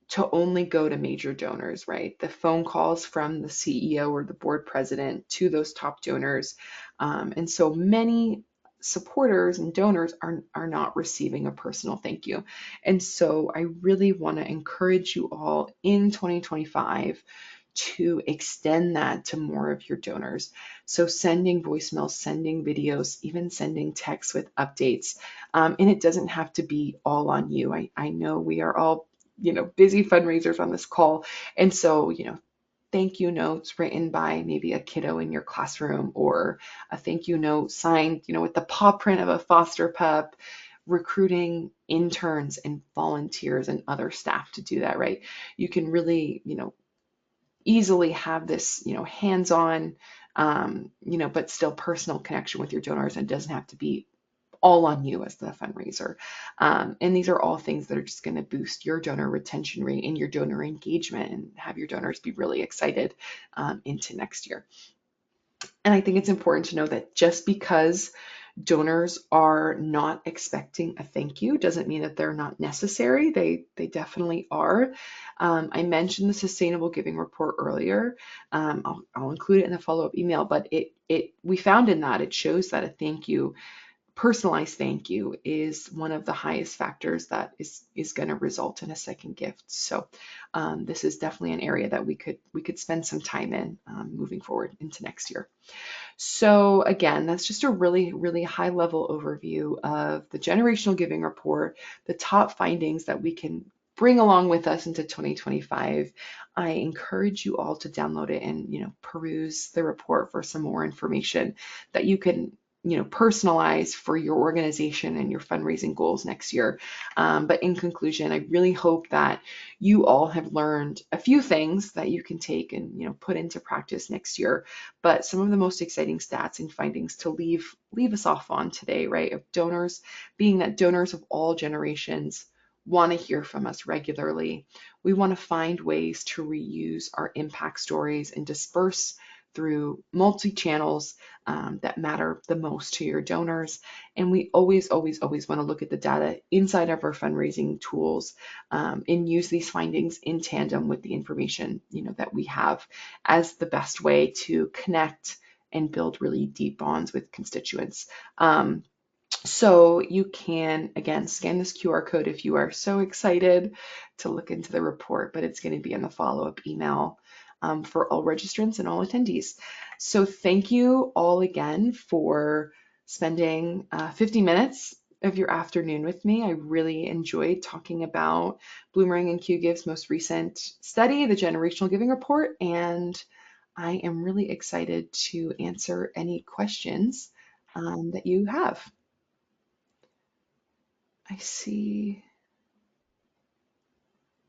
to only go to major donors, right? The phone calls from the CEO or the board president to those top donors. And so many supporters and donors are not receiving a personal thank you. And so I really want to encourage you all in 2025 to extend that to more of your donors. So sending voicemails, sending videos, even sending texts with updates. And it doesn't have to be all on you. I know we are all busy fundraisers on this call. And so, thank you notes written by maybe a kiddo in your classroom, or a thank you note signed, with the paw print of a foster pup, recruiting interns and volunteers and other staff to do that, right? You can really, easily have this, hands-on, but still personal connection with your donors, and it doesn't have to be all on you as the fundraiser. And these are all things that are just going to boost your donor retention rate and your donor engagement and have your donors be really excited into next year. And I think it's important to know that just because donors are not expecting a thank you doesn't mean that they're not necessary. They definitely are. I mentioned the Sustainable Giving Report earlier. I'll include it in the follow-up email, but we found in that it shows that a thank you, personalized thank you, is one of the highest factors that is going to result in a second gift. So this is definitely an area that we could spend some time in moving forward into next year. So again, that's just a really, really high level overview of the Generational Giving Report, the top findings that we can bring along with us into 2025. I encourage you all to download it and peruse the report for some more information that you can personalize for your organization and your fundraising goals next year. But in conclusion, I really hope that you all have learned a few things that you can take and put into practice next year. But some of the most exciting stats and findings to leave us off on today, right? Of donors, being that donors of all generations want to hear from us regularly. We want to find ways to reuse our impact stories and disperse through multi-channels that matter the most to your donors. And we always, always, always want to look at the data inside of our fundraising tools and use these findings in tandem with the information that we have as the best way to connect and build really deep bonds with constituents. So you can, again, scan this QR code if you are so excited to look into the report, but it's going to be in the follow-up email for all registrants and all attendees. So thank you all again for spending 50 minutes of your afternoon with me. I really enjoyed talking about Bloomerang and Qgiv's most recent study, the Generational Giving Report, and I am really excited to answer any questions that you have. I see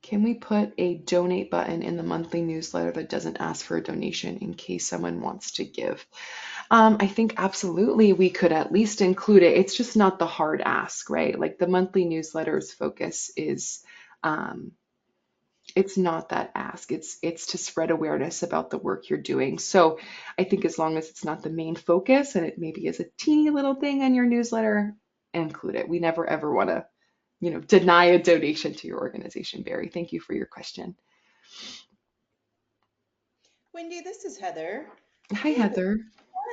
Can we put a donate button in the monthly newsletter that doesn't ask for a donation in case someone wants to give? I think absolutely we could at least include it. It's just not the hard ask, right? Like the monthly newsletter's focus is, um, it's not that ask. It's to spread awareness about the work you're doing. So I think as long as it's not the main focus and it maybe is a teeny little thing on your newsletter, include it. We never ever want to, deny a donation to your organization, Barry. Thank you for your question. Wendy, this is Heather. Hi, Good. Heather.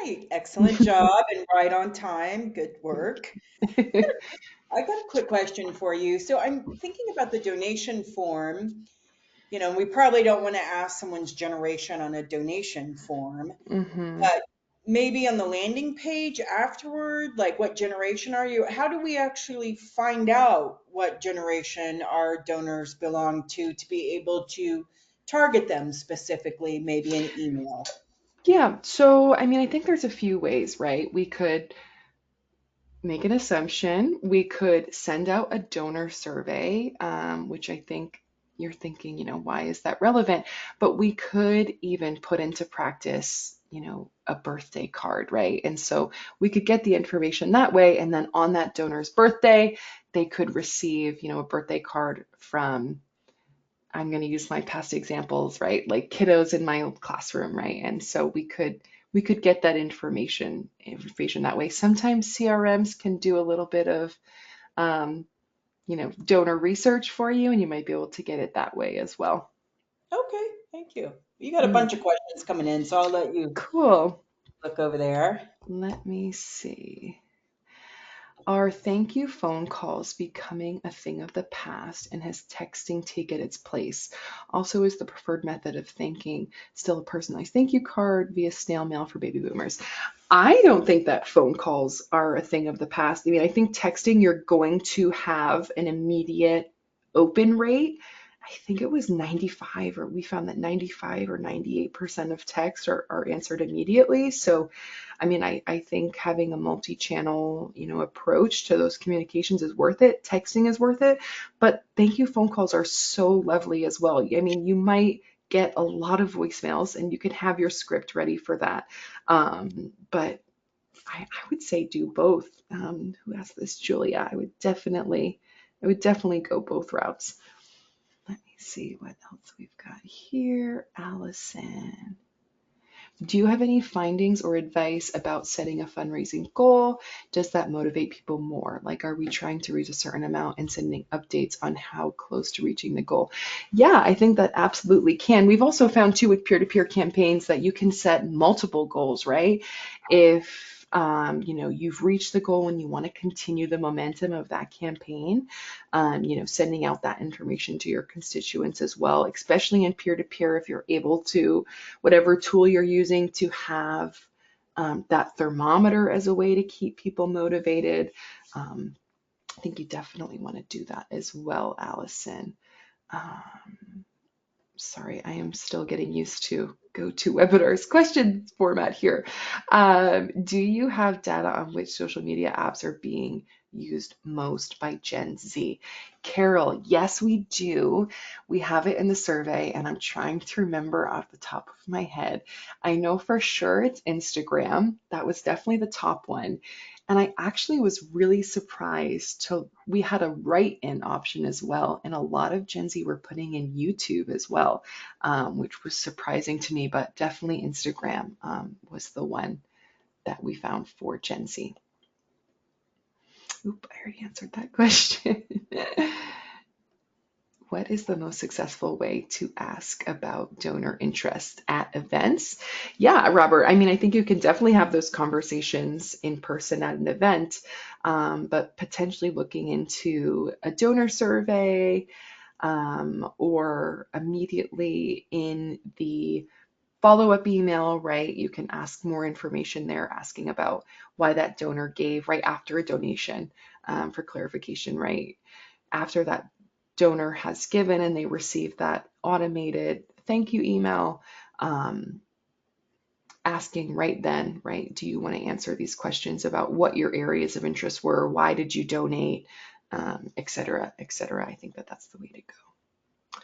Right. Excellent job and right on time. Good work. I got a quick question for you. So I'm thinking about the donation form. We probably don't want to ask someone's generation on a donation form, hmm but maybe on the landing page afterward, like what generation are you? How do we actually find out what generation our donors belong to be able to target them specifically, maybe in email? Yeah, so I mean, I think there's a few ways, right? We could make an assumption. We could send out a donor survey, which I think you're thinking, why is that relevant? But we could even put into practice, a birthday card, right? And so we could get the information that way. And then on that donor's birthday, they could receive, a birthday card from, I'm going to use my past examples, right? Like kiddos in my old classroom, right? And so we could get that information that way. Sometimes CRMs can do a little bit of um, donor research for you, and you might be able to get it that way as well. Okay, thank you. You got a Yeah, bunch of questions coming in, so I'll let you cool. look over there. Let me see. Are thank you phone calls becoming a thing of the past and has texting taken its place? Also, is the preferred method of thanking still a personalized thank you card via snail mail for baby boomers? I don't think that phone calls are a thing of the past. I mean, I think texting, you're going to have an immediate open rate. I think it was 95, or we found that 95 or 98% of texts are answered immediately. So I mean, I think having a multi-channel, approach to those communications is worth it. Texting is worth it, but thank you phone calls are so lovely as well. I mean, you might get a lot of voicemails and you can have your script ready for that. But I would say do both. Who asked this? Julia. I would definitely go both routes. Let me see what else we've got here. Allison. Do you have any findings or advice about setting a fundraising goal? Does that motivate people more? Like, are we trying to reach a certain amount and sending updates on how close to reaching the goal? Yeah, I think that absolutely can. We've also found too with peer-to-peer campaigns that you can set multiple goals, right? If you've reached the goal and you want to continue the momentum of that campaign, sending out that information to your constituents as well, especially in peer-to-peer, if you're able to, whatever tool you're using to have that thermometer as a way to keep people motivated. Um, I think you definitely want to do that as well, Allison. Um, Sorry, I am still getting used to GoToWebinar's question format here. Do you have data on which social media apps are being used most by Gen Z? Carol, yes, we do. We have it in the survey, and I'm trying to remember off the top of my head. I know for sure it's Instagram. That was definitely the top one. And I actually was really surprised to we had a write-in option as well, and a lot of Gen Z were putting in YouTube as well, which was surprising to me, but definitely Instagram was the one that we found for Gen Z. Oop, I already answered that question. What is the most successful way to ask about donor interest at events? Yeah, Robert, I mean, I think you can definitely have those conversations in person at an event, but potentially looking into a donor survey or immediately in the follow-up email, right? You can ask more information there, asking about why that donor gave right after a donation for clarification, right? After that donor has given and they receive that automated thank you email, um, asking right then, right? Do you want to answer these questions about what your areas of interest were? Why did you donate? Et cetera, et cetera. I think that that's the way to go.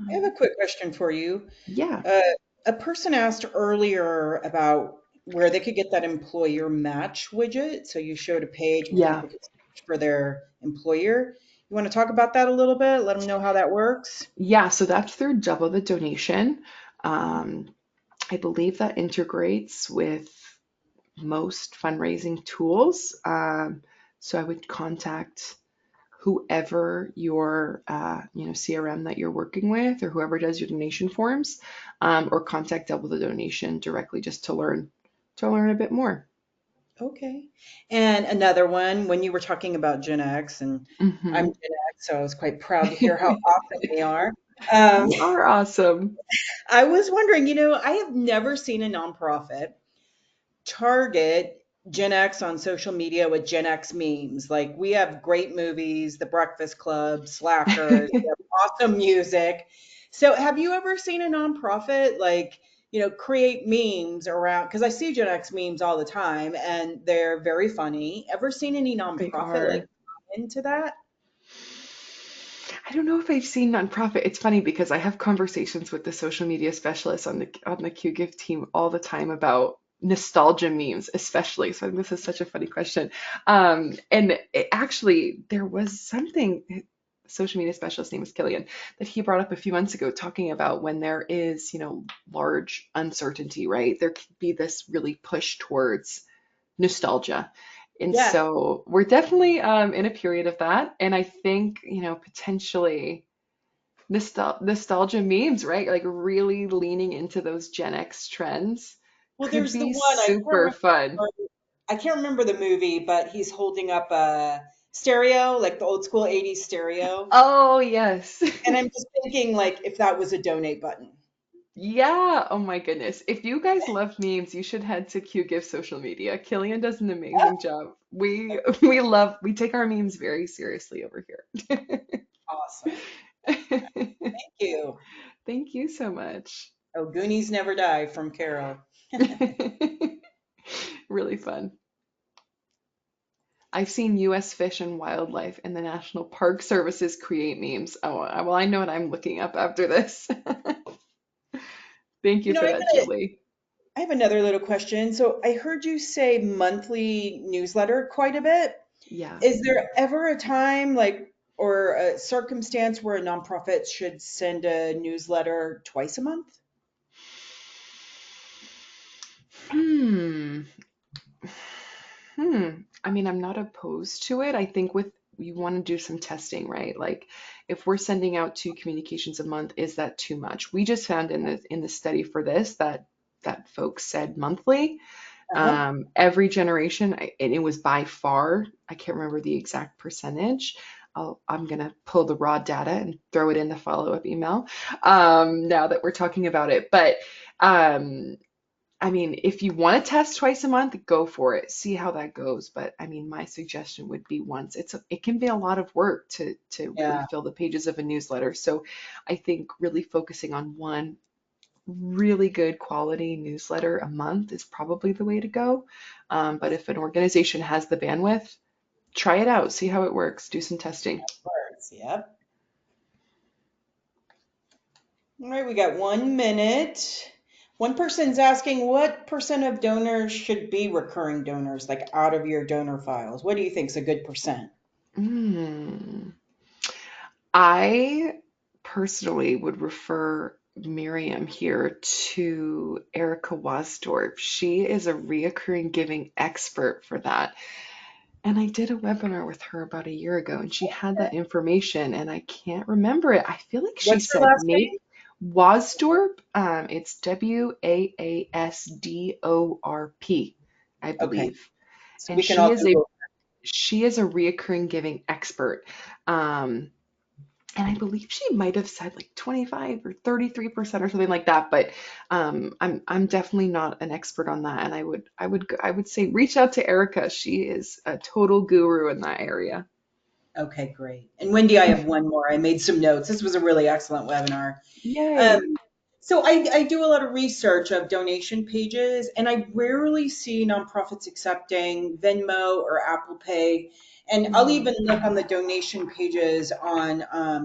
I have a quick question for you. Yeah, Uh, a person asked earlier about where they could get that employer match widget. So you showed a page where yeah, people could search for their employer. You want to talk about that a little bit? Let them know how that works? yeah. So that's through Double the Donation. Um, I believe that integrates with most fundraising tools. So I would contact whoever your CRM that you're working with, or whoever does your donation forms, or contact Double the Donation directly just to learn a bit more. Okay. And another one, when you were talking about Gen X, and I'm Hmm. Gen X, so I was quite proud to hear how awesome we are. Um, You are awesome. I was wondering, I have never seen a nonprofit target Gen X on social media with Gen X memes. Like we have great movies, The Breakfast Club, Slackers, we have awesome music. So have you ever seen a nonprofit like, create memes around, because I see Gen X memes all the time and they're very funny. Ever seen any They nonprofit like are. into that? I don't know if I've seen nonprofit. It's funny because I have conversations with the social media specialists on the Qgiv team all the time about nostalgia memes, especially. So I think this is such a funny question. And it, actually, there was something. Social media specialist name is Killian that he brought up a few months ago, talking about when there is, large uncertainty, right? There could be this really push towards nostalgia. And Yeah. so we're definitely in a period of that. And I think, potentially nostalgia memes, right? Like really leaning into those Gen X trends Well, could there's the be one super fun. I can't remember the movie, but he's holding up a stereo, like the old school 80s stereo. Oh, yes. And I'm just thinking, like, if that was a donate button. Yeah. Oh my goodness. If you guys love memes, you should head to QGIF social media. Killian does an amazing job. We take our memes very seriously over here. Awesome. Thank you. Thank you so much. Oh, Goonies Never Die from Carol. Really fun. I've seen US Fish and Wildlife and the National Park Services create memes. Oh, well, I know what I'm looking up after this. Thank you You know, for I that, got Julie. I have another little question. So I heard you say monthly newsletter quite a bit. Yeah. Is there ever a time, like, or a circumstance where a nonprofit should send a newsletter twice a month? Hmm. Hmm. I mean, I'm not opposed to it. I think with you want to do some testing, right? Like if we're sending out two communications a month, is that too much? We just found in the study for this that folks said monthly. Uh-huh. Every generation, and it was by far, I can't remember the exact percentage. I'm gonna pull the raw data and throw it in the follow-up email now that we're talking about it. But um, I mean, if you want to test twice a month, go for it. See how that goes. But I mean, my suggestion would be once. It can be a lot of work to really Yeah. fill the pages of a newsletter. So I think really focusing on one really good quality newsletter a month is probably the way to go. But if an organization has the bandwidth, try it out, see how it works, do some testing. Words. Yep. All right, we got 1 minute. One person's asking what percent of donors should be recurring donors, like out of your donor files? What do you think is a good percent? Mm. I personally would refer Miriam here to Erica Wasdorf. She is a reoccurring giving expert for that. And I did a webinar with her about a year ago, and she had that information, and I can't remember it. I feel like she What's her said last maybe name? Wasdorp. It's Waasdorp, I Okay, believe. so And we can all Google. she is a reoccurring giving expert. Um, and I believe she might have said like 25 or 33% or something like that. But I'm definitely not an expert on that. And I would say reach out to Erica. She is a total guru in that area. Okay, great. And Wendy, I have one more. I made some notes. This was a really excellent webinar. Um, Yay. So I do a lot of research of donation pages, and I rarely see nonprofits accepting Venmo or Apple Pay. And I'll Mhm. even look on the donation pages on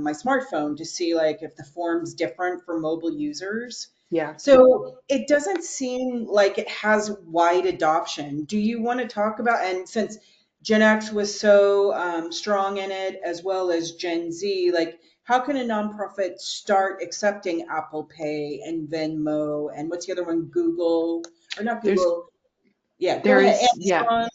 my smartphone to see like if the form's different for mobile users. Yeah. So it doesn't seem like it has wide adoption. Do you want to talk about, and since Gen X was so strong in it, as well as Gen Z, like how can a nonprofit start accepting Apple Pay and Venmo and what's the other one? Google or not There's Google? Yeah, go ahead. there's yeah. Amazon.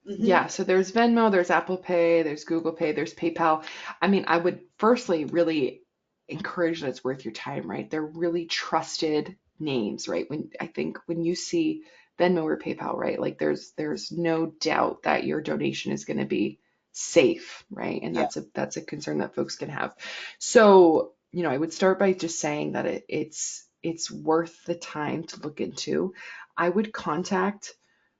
Yeah, Hmm. so there's Venmo, there's Apple Pay, there's Google Pay, there's PayPal. I mean, I would firstly really encourage that it's worth your time, right? They're really trusted names, right? When I think when you see Venmo or PayPal, right? Like there's no doubt that your donation is going to be safe, right? And Yeah. that's a concern that folks can have. So, I would start by just saying that it's worth the time to look into. I would contact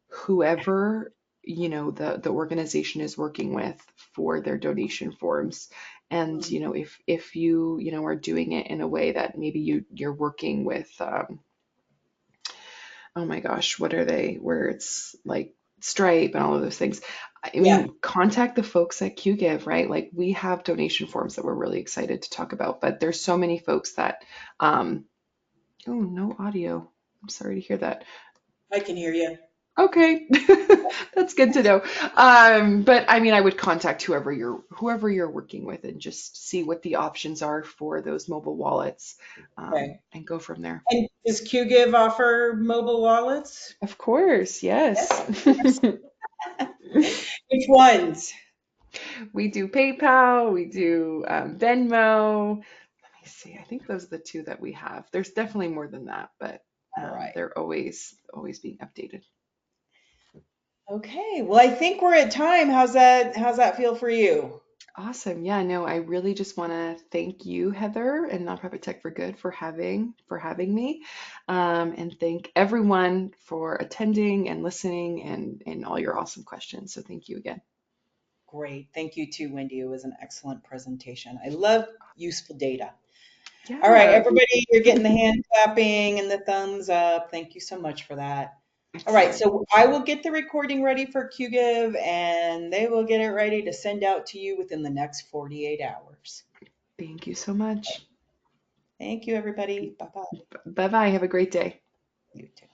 whoever the organization is working with for their donation forms. And Mm. if you are doing it in a way that maybe you're working with, oh my gosh, what are they, where it's like Stripe and all of those things. I Yeah, mean, contact the folks at Qgiv, right? Like we have donation forms that we're really excited to talk about, but there's so many folks that, oh, no audio. I'm sorry to hear that. I can hear you. Okay, that's good to know. But I mean, I would contact whoever you're working with and just see what the options are for those mobile wallets, Okay. and go from there. And does QGIve offer mobile wallets? Of course, Yes, yes. of course. Which ones? We do PayPal, we do Venmo. Let me see. I think those are the two that we have. There's definitely more than that, but All right. they're always being updated. Okay. Well, I think we're at time. How's that feel for you? Awesome. Yeah, no, I really just want to thank you, Heather, and Nonprofit Tech for Good for having me, and thank everyone for attending and listening and all your awesome questions. So thank you again. Great. Thank you too, Wendy. It was an excellent presentation. I love useful data. All right, Yeah, everybody, you're getting the hand clapping and the thumbs up. Thank you so much for that. All right, excellent. so I will get the recording ready for QGIV and they will get it ready to send out to you within the next 48 hours. Thank you so much. Thank you, everybody. Bye bye. Bye bye. Have a great day. You too.